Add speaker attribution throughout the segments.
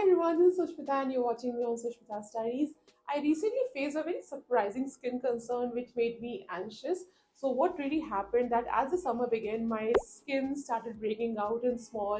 Speaker 1: Hi everyone, this is Sushmita and you're watching me on Sushmita's Diaries. I recently faced a very surprising skin concern which made me anxious. So what really happened that as the summer began, my skin started breaking out in small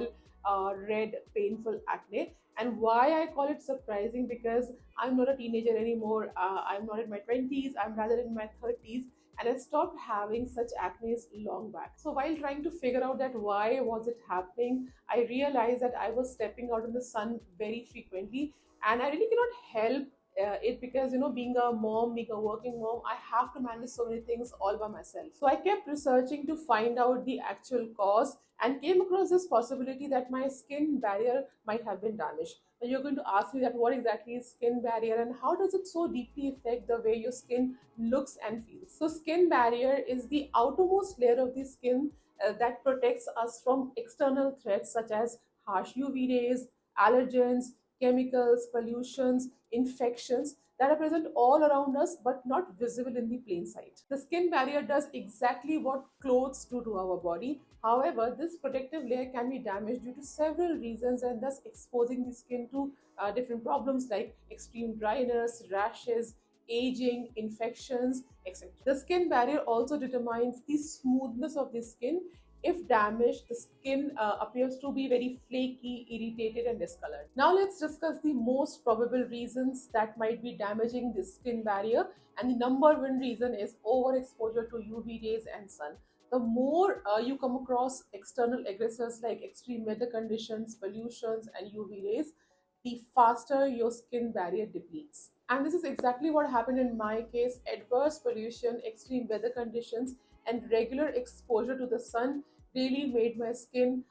Speaker 1: red painful acne. And why I call it surprising because I'm not a teenager anymore. I'm not in my 20s, I'm rather in my 30s, and I stopped having such acne long back. So while trying to figure out that why was it happening, I realized that I was stepping out in the sun very frequently, and I really cannot help it because being a mom, being a working mom, I have to manage so many things all by myself. So I kept researching to find out the actual cause and came across this possibility that my skin barrier might have been damaged. Now you're going to ask me that what exactly is skin barrier and how does it so deeply affect the way your skin looks and feels. So skin barrier is the outermost layer of the skin that protects us from external threats such as harsh UV rays, allergens, chemicals, pollutions, infections that are present all around us but not visible in the plain sight. The skin barrier does exactly what clothes do to our body. However, this protective layer can be damaged due to several reasons and thus exposing the skin to different problems like extreme dryness, rashes, aging, infections, etc. The skin barrier also determines the smoothness of the skin. If damaged, the skin appears to be very flaky, irritated, and discolored. Now, let's discuss the most probable reasons that might be damaging the skin barrier. And the number one reason is overexposure to UV rays and sun. The more you come across external aggressors like extreme weather conditions, pollutions, and UV rays, the faster your skin barrier depletes. And this is exactly what happened in my case. Adverse pollution, extreme weather conditions, and regular exposure to the sun really made my skin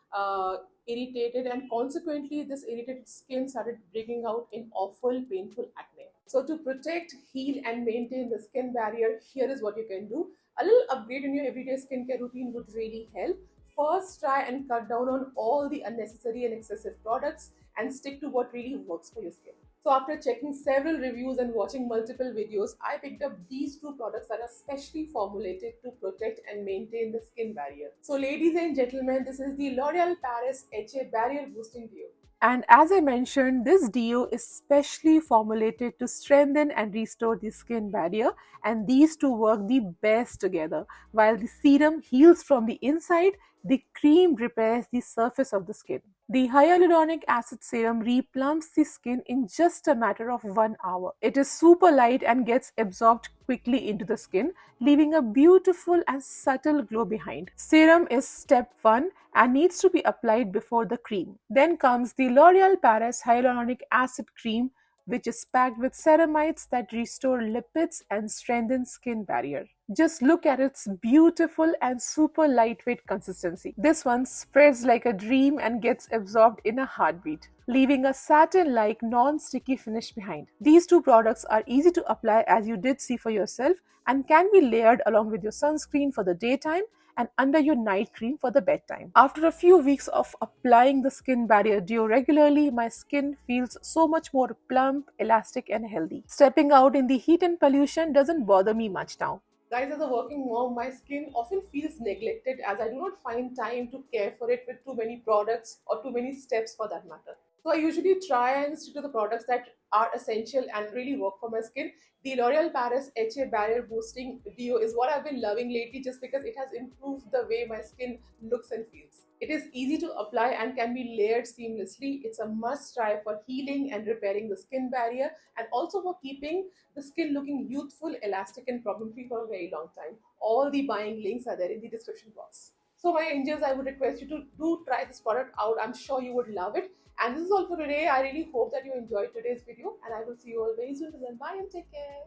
Speaker 1: irritated, and consequently, this irritated skin started breaking out in awful, painful acne. So, to protect, heal, and maintain the skin barrier, here is what you can do. A little upgrade in your everyday skincare routine would really help. First, try and cut down on all the unnecessary and excessive products and stick to what really works for your skin. So after checking several reviews and watching multiple videos, I picked up these two products that are specially formulated to protect and maintain the skin barrier. So ladies and gentlemen, this is the L'Oreal Paris HA Barrier Boosting Deo. And as I mentioned, this deo is specially formulated to strengthen and restore the skin barrier, and these two work the best together. While the serum heals from the inside, the cream repairs the surface of the skin. The hyaluronic acid serum replumps the skin in just a matter of 1 hour. It is super light and gets absorbed quickly into the skin, leaving a beautiful and subtle glow behind. Serum is step 1 and needs to be applied before the cream. Then comes the L'Oreal Paris Hyaluronic Acid Cream, which is packed with ceramides that restore lipids and strengthen skin barrier. Just look at its beautiful and super lightweight consistency. This one spreads like a dream and gets absorbed in a heartbeat, leaving a satin-like non-sticky finish behind. These two products are easy to apply, as you did see for yourself, and can be layered along with your sunscreen for the daytime and under your night cream for the bedtime. After a few weeks of applying the skin barrier deo regularly, my skin feels so much more plump, elastic, and healthy. Stepping out in the heat and pollution doesn't bother me much now. Guys, as a working mom, my skin often feels neglected as I do not find time to care for it with too many products or too many steps for that matter. So I usually try and stick to the products that are essential and really work for my skin. The L'Oreal Paris HA Barrier Boosting Deo is what I've been loving lately just because it has improved the way my skin looks and feels. It is easy to apply and can be layered seamlessly. It's a must try for healing and repairing the skin barrier, and also for keeping the skin looking youthful, elastic, and problem free for a very long time. All the buying links are there in the description box. So, my angels, I would request you to do try this product out. I'm sure you would love it. And this is all for today. I really hope that you enjoyed today's video, and I will see you all very soon. Till then, bye and take care.